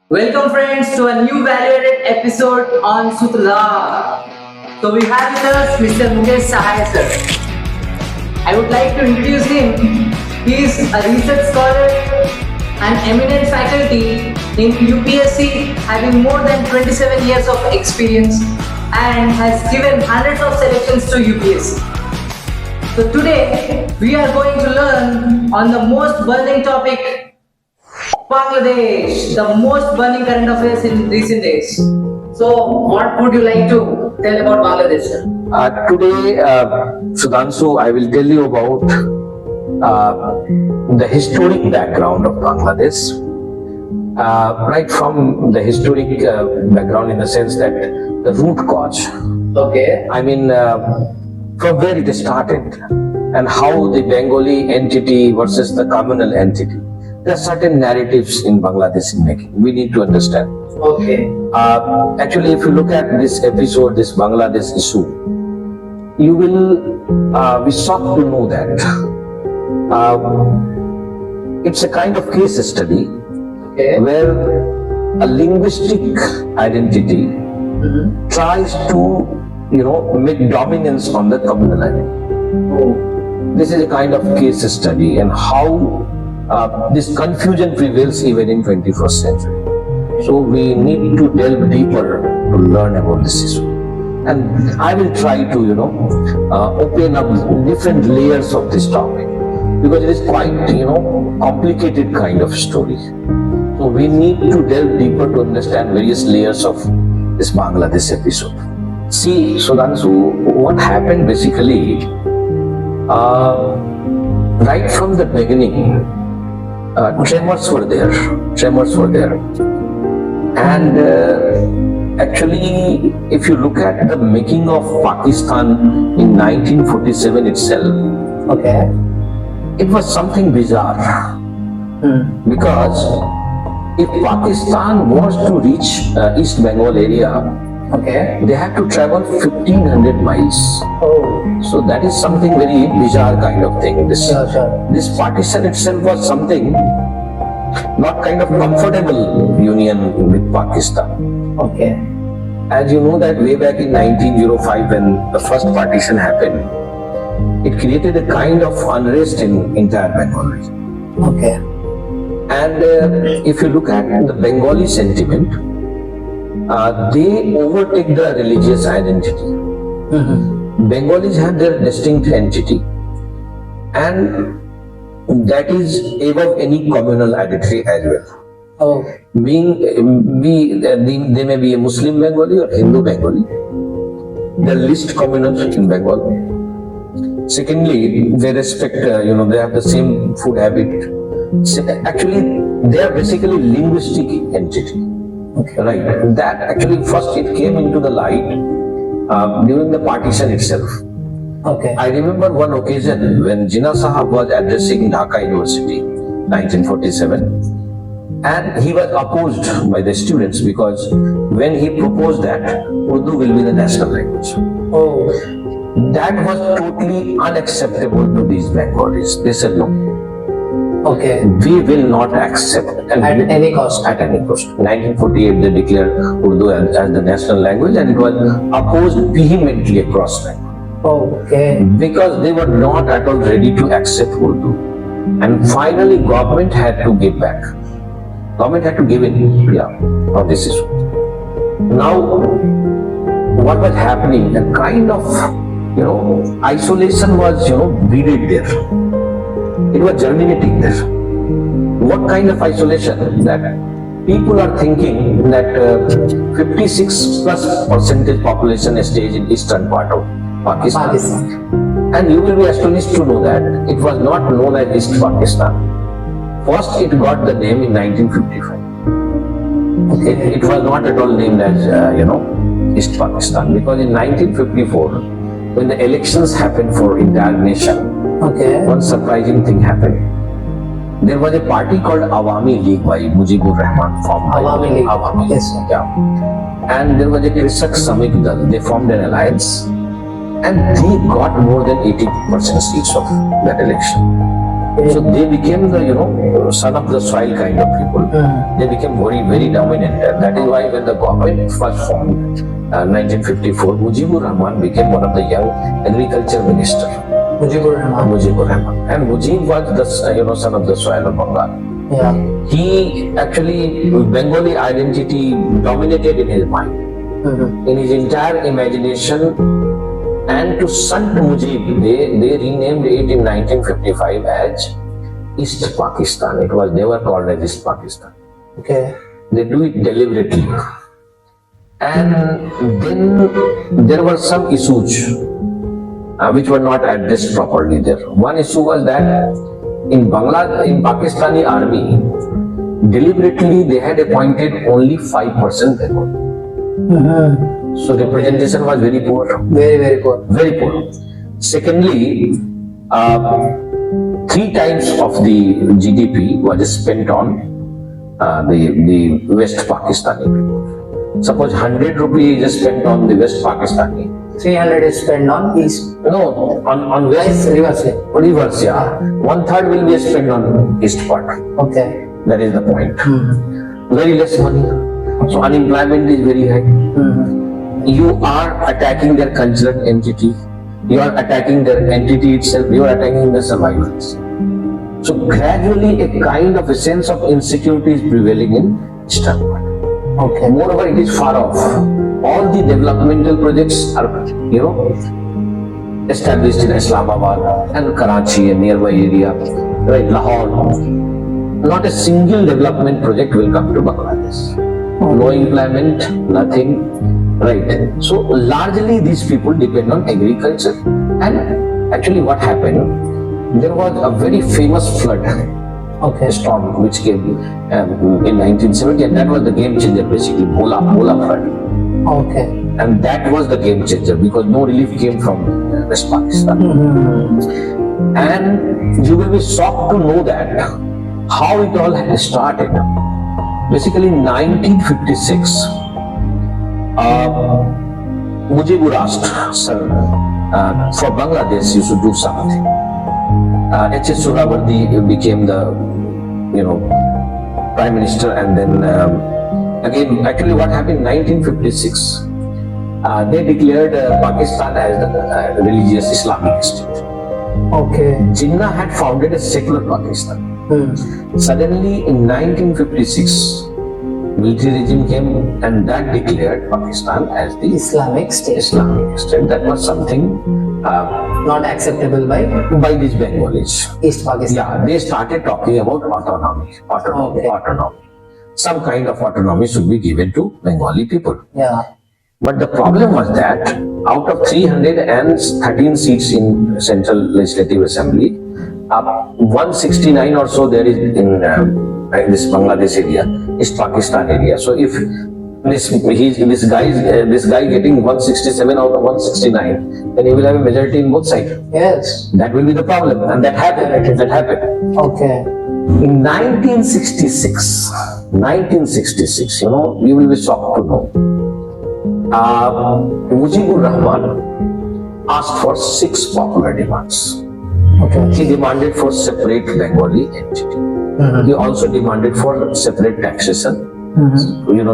Welcome friends to a new value-added episode on Sutra. So we have with us Mr. Mukesh Sahai sir. I would like to introduce him. He is a research scholar and eminent faculty in UPSC, having more than 27 years of experience and has given hundreds of selections to UPSC. So today we are going to learn on the most burning topic, Bangladesh, the most burning current affairs in recent days. So, what would you like to tell about Bangladesh, sir? Today, Sudhanshu, I will tell you about the historic background of Bangladesh. Right from the historic background, in the sense that the root cause. Okay. I mean, from where it started and how the Bengali entity versus the communal entity. There are certain narratives in Bangladesh in making. We need to understand. Okay. Actually, if you look at this episode, this Bangladesh issue, you will be shocked to know that it's a kind of case study where a linguistic identity tries to, make dominance on the communal identity. This is a kind of case study and how this confusion prevails even in 21st century. So we need to delve deeper to learn about this issue. And I will try to, open up different layers of this topic because it is quite, complicated kind of story. So we need to delve deeper to understand various layers of this Bangladesh episode. See, Sudhanshu, what happened basically, right from the beginning, tremors were there. And actually, if you look at the making of Pakistan in 1947 itself, Okay. it was something bizarre. Because if Pakistan wants to reach East Bengal area, Okay. they have to travel 1500 miles. Oh. So that is something very bizarre kind of thing. Sure. This partition itself was something not kind of comfortable union with Pakistan. Okay. As you know that way back in 1905 when the first partition happened, it created a kind of unrest in entire Bengal region. Okay. And if you look at the Bengali sentiment, they overtake the religious identity. Bengalis have their distinct entity, and that is above any communal identity as well. Oh. They may be a Muslim Bengali or Hindu Bengali. They are least communal in Bengal. Secondly, they respect, they have the same food habit. Actually, they are basically linguistic entity. Okay. Right. That actually first it came into the light during the partition itself. Okay. I remember one occasion when Jinnah Sahab was addressing Dhaka University, 1947, and he was opposed by the students because when he proposed that Urdu will be the national language. Oh. That was totally unacceptable to these Bengalis. They said no. Okay. We will not accept At any cost. At any cost. 1948 they declared Urdu as the national language and it was opposed vehemently across time. Okay. Because they were not at all ready to accept Urdu. And finally government had to give back. Government had to give in on this issue. Now what was happening, a kind of isolation was breeded there. It was germinating there. What kind of isolation? That people are thinking that 56+% population stays in eastern part of Pakistan. And you will be astonished to know that it was not known as East Pakistan. First it got the name in 1955. It was not at all named as, East Pakistan, because in 1954, when the elections happened for entire nation, one surprising thing happened. There was a party called Awami League by Mujib formed by Awami League. Awami. Yes. Yeah. And there was a Krisak Samik Dal. They formed an alliance, and they got more than 80% seats of that election. So they became the, son of the soil kind of people. They became very, very dominant. And that is why when the government first formed, 1954, Mujibur Rahman became one of the young agriculture minister. Mujibur Rahman. Mujibur Rahman. And Mujib was the, son of the soil of Bengal. Yeah. He actually, Bengali identity dominated in his mind, in his entire imagination. And to son to Mujib, they renamed it in 1955 as East Pakistan. It was never called as East Pakistan. Okay. They do it deliberately. And then there were some issues which were not addressed properly there. One issue was that in Pakistani army, deliberately they had appointed only 5% Bengali. So representation was very poor. Very, very poor. Very poor. Secondly, 3 times of the GDP was spent on the West Pakistani people. Suppose 100 rupees is spent on the West Pakistani. 300 is spent on East. No, on West. Reverse. Reverse, yeah. 1/3 will be spent on East part. Okay. That is the point. Very less money. So unemployment is very high. You are attacking their cultural entity. You are attacking their entity itself. You are attacking their survivors. So gradually a kind of a sense of insecurity is prevailing in Eastern part. Okay. Moreover, it is far off. All the developmental projects are, established in Islamabad and Karachi and nearby area, right, Lahore. Not a single development project will come to Bangladesh. No employment, nothing, right. So largely these people depend on agriculture. And actually what happened, there was a very famous flood, storm which came in 1970, and that was the game changer basically, Bola flood. Okay. And that was the game changer because no relief came from West Pakistan. And you will be shocked to know that how it all had started. Basically in 1956, Mujib asked, sir, for Bangladesh you should do something. H.S. Sohrawardy became the, Prime Minister, and then again, actually what happened in 1956, they declared Pakistan as the religious Islamic state. Okay. Jinnah had founded a secular Pakistan. Suddenly in 1956, military regime came and that declared Pakistan as the Islamic state. Islamic state. That was something not acceptable by these Bengalis. East Pakistan. Yeah, they started talking about autonomy. Autonomy. Some kind of autonomy should be given to Bengali people. Yeah. But the problem was that out of 313 seats in Central Legislative Assembly, 169 or so there is in this Bangladesh area, East Pakistan area. So if this guy getting 167 out of 169, then he will have a majority in both sides. Yes. That will be the problem, and that happened. Okay. In 1966, you will be shocked to know. Mujibur Rahman asked for 6 popular demands. Okay. He demanded for separate Bengali entity. He also demanded for separate taxation.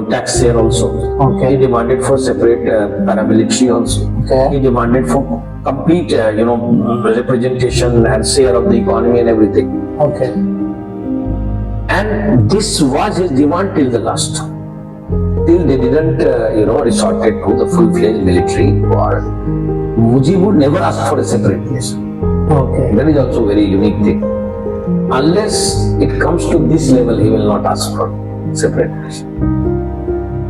Tax share also. Okay. He demanded for separate paramilitary also. Okay. He demanded for complete, representation and share of the economy and everything. Okay. And this was his demand till the last. Till they didn't, resorted to the full-fledged military war. Mujib never asked for a separate nation. Okay. That is also a very unique thing. Unless it comes to this level, he will not ask for separate nation.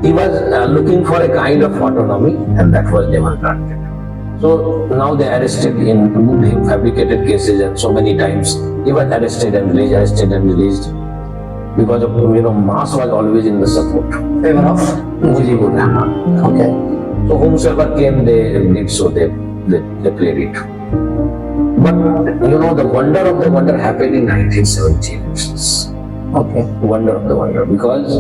He was looking for a kind of autonomy, and that was never granted. So now they arrested him, fabricated cases, and so many times he was arrested and released. Because of, mass was always in the support. Favor of Mujibur Rahman. Okay. So whomsoever came, they did so, they played it. But, the wonder of the wonder happened in 1970 elections. Okay. Wonder of the wonder, because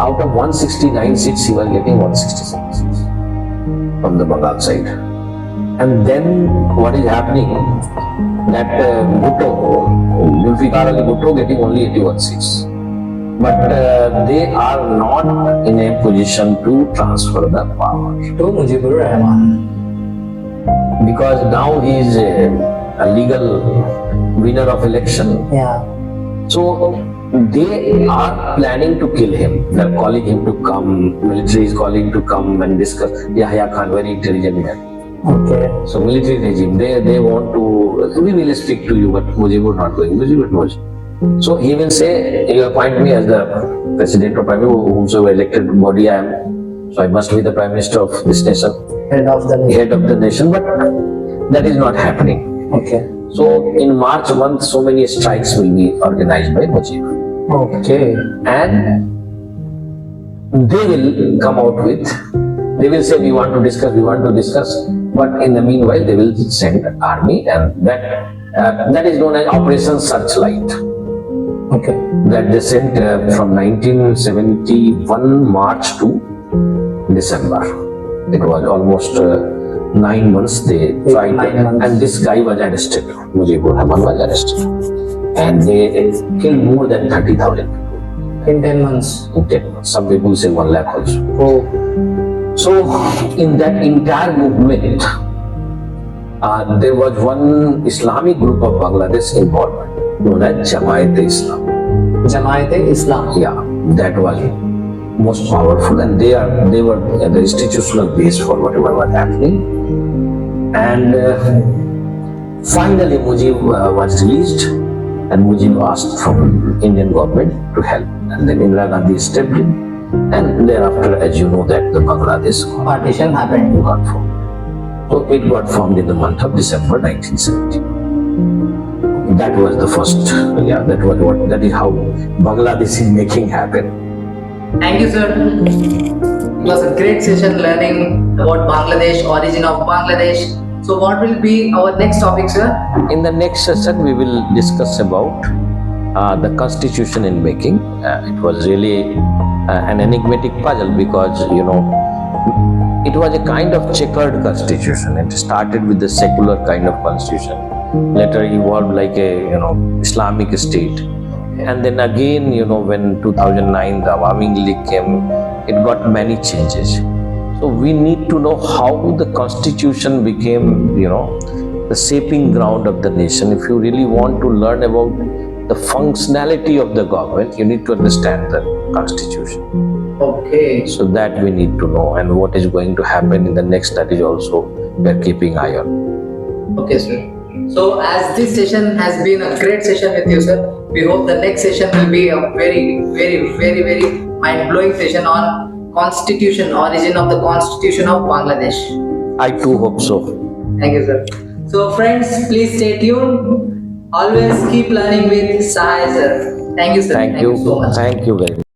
out of 169 seats, he was getting 167 seats from the Bengal side. And then what is happening? That Bhutto, Zulfikar Ali Bhutto getting only 81 seats. But they are not in a position to transfer the power. To Mujibur Rahman. Because now he is a legal winner of election. Yeah. So they are planning to kill him. They are calling him to come. Military is calling to come and discuss. Yahya Khan, very intelligent man. Okay. So military regime, they want to, we will speak to you, but Mujib not going. Mujib knows. So he will say, you appoint me as the president or prime minister, whomsoever elected body I am. So I must be the prime minister of this nation. Head of the nation. Head of the nation, but that is not happening. Okay. So in March month, so many strikes will be organized by Mujib. Okay. And they will come out with, they will say we want to discuss, but in the meanwhile they will send army, and that is known as Operation Searchlight. Okay. That they sent from 1971 March to December. It was almost 9 months they tried, 9 months. and this guy was arrested. Mujibur Rahman was arrested, and they killed more than 30,000 people In 10 months. in 10 months. Some people say 1 lakh also. Oh. So in that entire movement, there was one Islamic group of Bangladesh involved, known as Jamaat-e-Islam. Jamaat-e-Islam. Yeah, that was most powerful, and they were the institutional base for whatever was happening. And finally Mujib was released, and Mujib asked from Indian government to help, and then Indira Gandhi stepped in, and thereafter, as you know, that the Bangladesh Partition happened. got formed. So it got formed in the month of December 1970. That was the first, that is how Bangladesh is making happen. Thank you, sir. It was a great session learning about Bangladesh, origin of Bangladesh. So what will be our next topic, sir? In the next session, we will discuss about the constitution in making. It was really an enigmatic puzzle because, it was a kind of checkered constitution. It started with the secular kind of constitution, later evolved like a, Islamic state. And then again, when 2009 the Awami League came, it got many changes. So we need to know how the constitution became, the shaping ground of the nation. If you really want to learn about the functionality of the government, you need to understand the constitution. Okay. So that we need to know, and what is going to happen in the next, that is also we are keeping eye on. Okay, sir. So as this session has been a great session with you, sir, we hope the next session will be a very, very, very, very mind-blowing session on constitution, origin of the constitution of Bangladesh. I too hope so. Thank you, sir. So friends, please stay tuned. Always keep learning with Sahai, sir. Thank you, sir. Thank you. So much. Thank you very much.